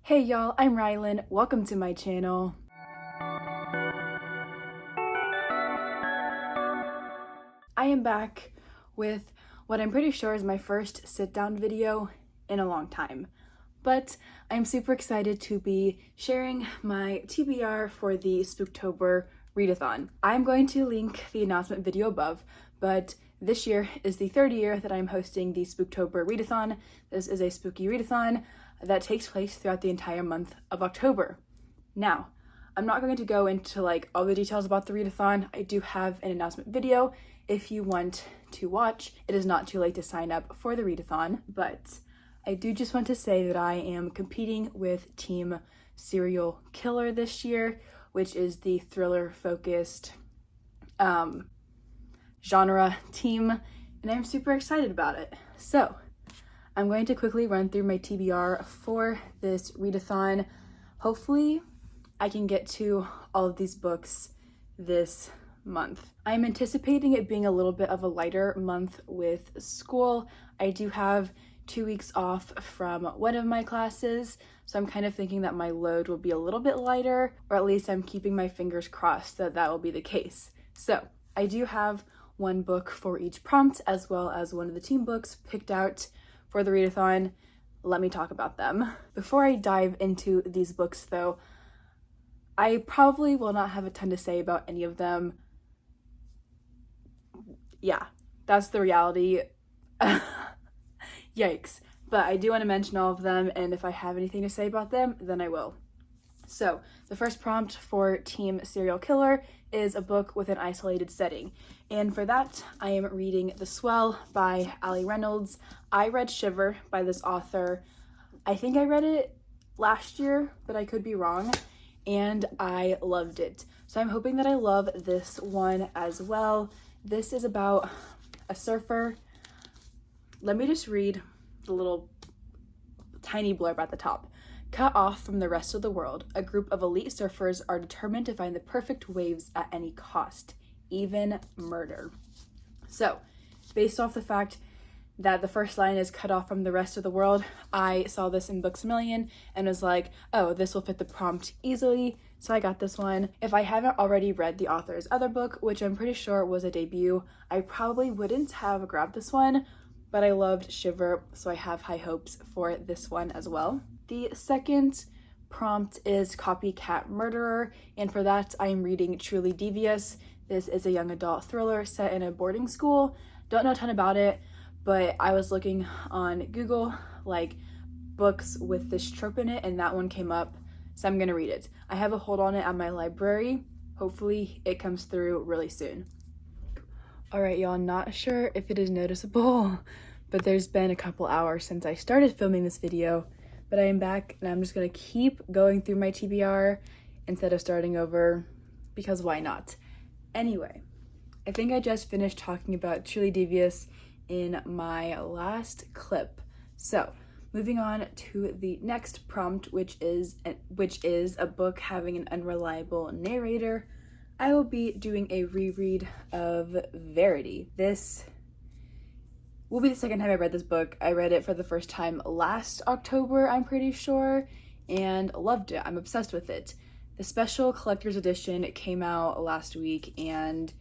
Hey y'all, I'm Rylan. Welcome to my channel. I am back with what I'm pretty sure is my first sit-down video in a long time. But I'm super excited to be sharing my TBR for the Spooktober readathon. I'm going to link the announcement video above, but this year is the third year that I'm hosting the Spooktober readathon. This is a spooky readathon that takes place throughout the entire month of October. Now, I'm not going to go into all the details about the readathon. I do have an announcement video if you want to watch. It is not too late to sign up for the readathon, but I do just want to say that I am competing with Team Serial Killer this year, which is the thriller-focused genre team, and I'm super excited about it. So, I'm going to quickly run through my TBR for this readathon. Hopefully, I can get to all of these books this month. I'm anticipating it being a little bit of a lighter month with school. I do have 2 weeks off from one of my classes, so I'm kind of thinking that my load will be a little bit lighter, or at least I'm keeping my fingers crossed that that will be the case. So, I do have one book for each prompt, as well as one of the team books picked out for the readathon. Let me talk about them. Before I dive into these books though, I probably will not have a ton to say about any of them. Yeah, that's the reality. Yikes. But I do want to mention all of them, and if I have anything to say about them, then I will. So, the first prompt for Team Serial Killer is a book with an isolated setting. And for that, I am reading The Swell by Ali Reynolds. I read Shiver by this author. I think I read it last year, but I could be wrong. And I loved it. So I'm hoping that I love this one as well. This is about a surfer. Let me just read the little tiny blurb at the top. Cut off from the rest of the world, a group of elite surfers are determined to find the perfect waves at any cost, even murder. So, based off the fact that the first line is cut off from the rest of the world, I saw this in Books A Million and was like, oh, this will fit the prompt easily, so I got this one. If I haven't already read the author's other book, which I'm pretty sure was a debut, I probably wouldn't have grabbed this one, but I loved Shiver, so I have high hopes for this one as well. The second prompt is Copycat Murderer, and for that I am reading Truly Devious. This is a young adult thriller set in a boarding school. Don't know a ton about it, but I was looking on Google, books with this trope in it, and that one came up, so I'm gonna read it. I have a hold on it at my library. Hopefully it comes through really soon. Alright y'all, not sure if it is noticeable, but there's been a couple hours since I started filming this video, but I am back and I'm just gonna keep going through my TBR instead of starting over, because why not? Anyway, I think I just finished talking about Truly Devious in my last clip. So, moving on to the next prompt, which is a book having an unreliable narrator. I will be doing a reread of Verity. This will be the second time I read this book. I read it for the first time last October, I'm pretty sure, and loved it. I'm obsessed with it. The special collector's edition came out last week, and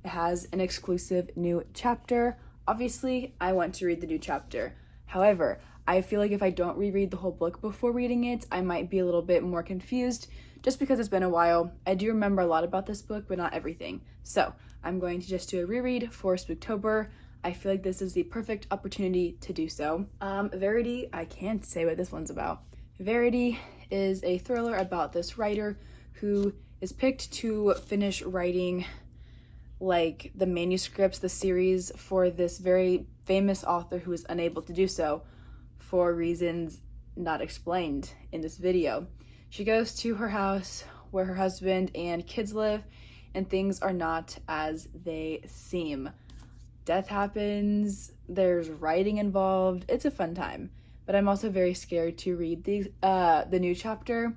it has an exclusive new chapter. Obviously, I want to read the new chapter. However, I feel like if I don't reread the whole book before reading it, I might be a little bit more confused, just because it's been a while. I do remember a lot about this book, but not everything. So, I'm going to just do a reread for Spooktober. I feel like this is the perfect opportunity to do so. Verity, I can't say what this one's about. Verity is a thriller about this writer who is picked to finish writing the manuscripts, the series for this very famous author who is unable to do so for reasons not explained in this video. She goes to her house where her husband and kids live, and things are not as they seem. Death happens, there's writing involved, it's a fun time. But I'm also very scared to read the new chapter.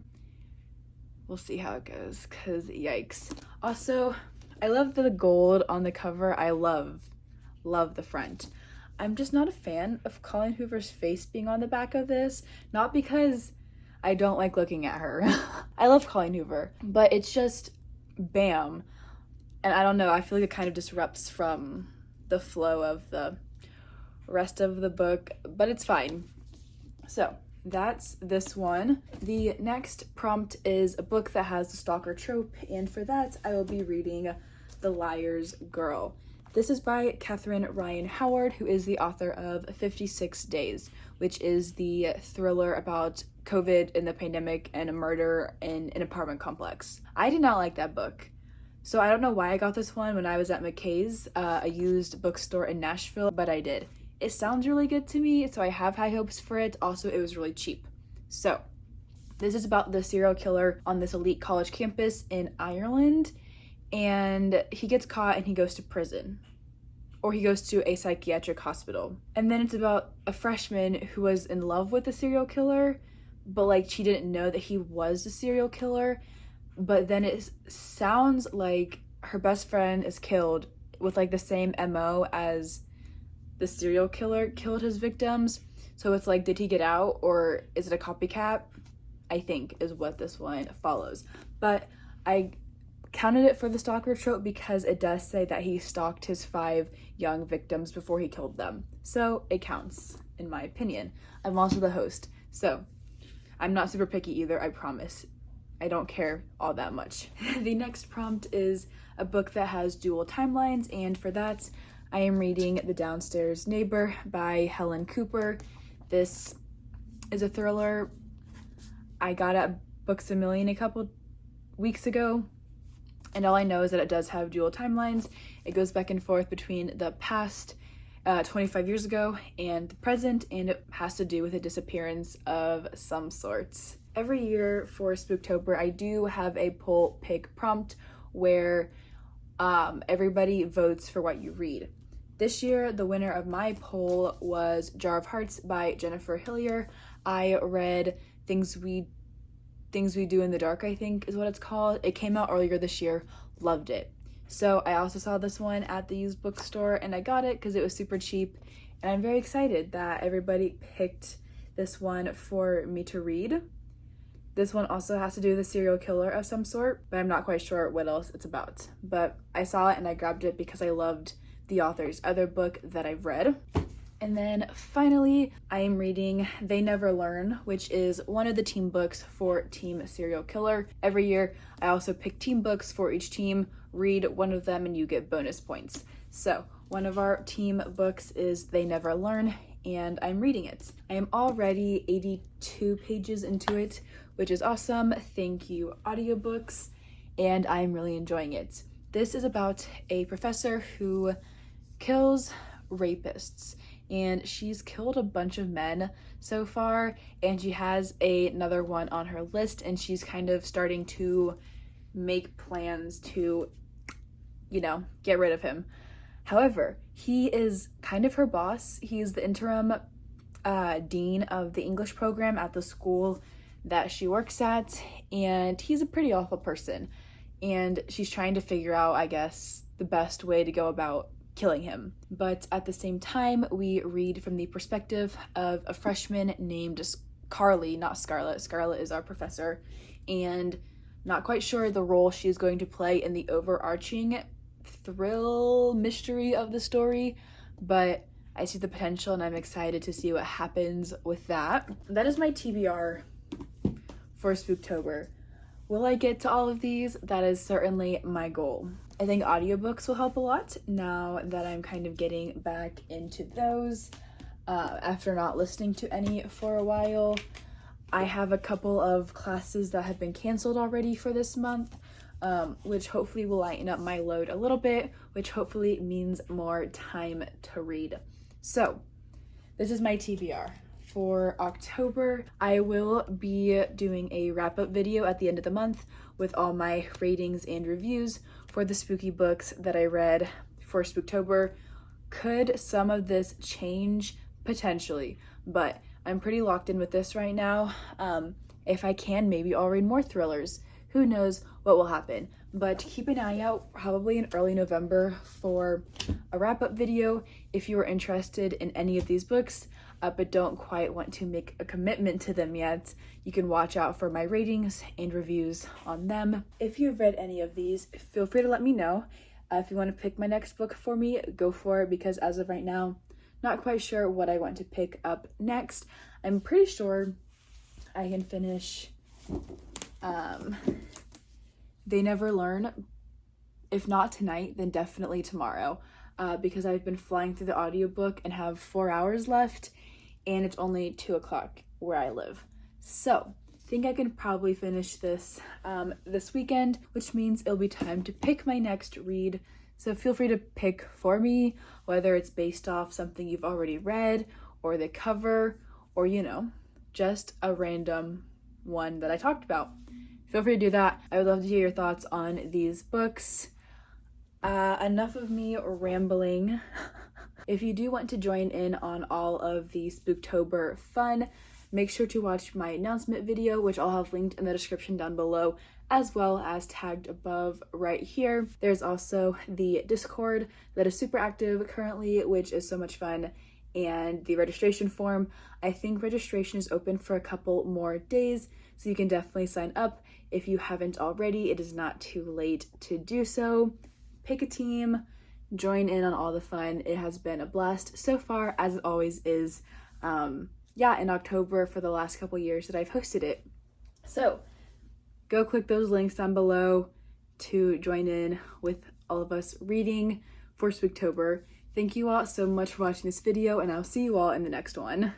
We'll see how it goes, cause yikes. Also, I love the gold on the cover. I love the front. I'm just not a fan of Colin Hoover's face being on the back of this, not because I don't like looking at her. I love Colleen Hoover, but it's just bam. And I don't know, I feel like it kind of disrupts from the flow of the rest of the book, but it's fine. So that's this one. The next prompt is a book that has the stalker trope, and for that I will be reading The Liar's Girl. This is by Catherine Ryan Howard, who is the author of 56 Days, which is the thriller about COVID and the pandemic and a murder in an apartment complex. I did not like that book. So I don't know why I got this one when I was at McKay's, a used bookstore in Nashville, but I did. It sounds really good to me, so I have high hopes for it. Also, it was really cheap. So this is about the serial killer on this elite college campus in Ireland, and he gets caught and he goes to prison, or he goes to a psychiatric hospital. And then it's about a freshman who was in love with the serial killer, but like she didn't know that he was the serial killer. But then it sounds like her best friend is killed with like the same MO as the serial killer killed his victims. So it's like, did he get out or is it a copycat? I think is what this one follows. But I counted it for the stalker trope because it does say that he stalked his 5 young victims before he killed them. So it counts, in my opinion. I'm also the host, so I'm not super picky either, I promise. I don't care all that much. The next prompt is a book that has dual timelines, and for that, I am reading The Downstairs Neighbor by Helen Cooper. This is a thriller I got at Books A Million a couple weeks ago, and all I know is that it does have dual timelines. It goes back and forth between the past, 25 years ago, and the present, and it has to do with a disappearance of some sorts. Every year for Spooktober, I do have a poll pick prompt where everybody votes for what you read. This year, the winner of my poll was Jar of Hearts by Jennifer Hillier. I read Things We Do in the Dark, I think is what it's called. It came out earlier this year, loved it. So I also saw this one at the used bookstore and I got it because it was super cheap. And I'm very excited that everybody picked this one for me to read. This one also has to do with a serial killer of some sort, but I'm not quite sure what else it's about. But I saw it and I grabbed it because I loved the author's other book that I've read. And then finally, I am reading They Never Learn, which is one of the team books for Team Serial Killer. Every year, I also pick team books for each team, read one of them, and you get bonus points. So one of our team books is They Never Learn, and I'm reading it. I am already 82 pages into it, which is awesome. Thank you, audiobooks, and I'm really enjoying it. This is about a professor who kills rapists, and she's killed a bunch of men so far, and she has another one on her list, and she's kind of starting to make plans to, get rid of him. However, he is kind of her boss. He's the interim dean of the English program at the school that she works at, and he's a pretty awful person, and she's trying to figure out, I guess, the best way to go about killing him. But at the same time, we read from the perspective of a freshman named Carly, not Scarlett. Scarlett is our professor, and not quite sure the role she's going to play in the overarching thrill mystery of the story, but I see the potential and I'm excited to see what happens with that. That is my TBR for Spooktober. Will I get to all of these? That is certainly my goal. I think audiobooks will help a lot now that I'm kind of getting back into those after not listening to any for a while. I have a couple of classes that have been canceled already for this month, which hopefully will lighten up my load a little bit, which hopefully means more time to read. So this is my TBR. For October, I will be doing a wrap-up video at the end of the month with all my ratings and reviews for the spooky books that I read for Spooktober. Could some of this change? Potentially, but I'm pretty locked in with this right now. If I can, maybe I'll read more thrillers. Who knows what will happen, but keep an eye out probably in early November for a wrap-up video if you are interested in any of these books. but don't quite want to make a commitment to them yet, you can watch out for my ratings and reviews on them. If you've read any of these, feel free to let me know. If you want to pick my next book for me, go for it, because as of right now, not quite sure what I want to pick up next. I'm pretty sure I can finish They Never Learn. If not tonight, then definitely tomorrow, because I've been flying through the audiobook and have 4 hours left, and it's only 2 o'clock where I live. So I think I can probably finish this this weekend, which means it'll be time to pick my next read. So feel free to pick for me, whether it's based off something you've already read, or the cover, or, you know, just a random one that I talked about. Feel free to do that. I would love to hear your thoughts on these books. Enough of me rambling. If you do want to join in on all of the Spooktober fun, make sure to watch my announcement video, which I'll have linked in the description down below, as well as tagged above right here. There's also the Discord that is super active currently, which is so much fun, and the registration form. I think registration is open for a couple more days, so you can definitely sign up if you haven't already. It is not too late to do so. Pick a team, join in on all the fun. It has been a blast so far, as it always is. In October for the last couple years that I've hosted it. So go click those links down below to join in with all of us reading for Spooktober. Thank you all so much for watching this video, and I'll see you all in the next one.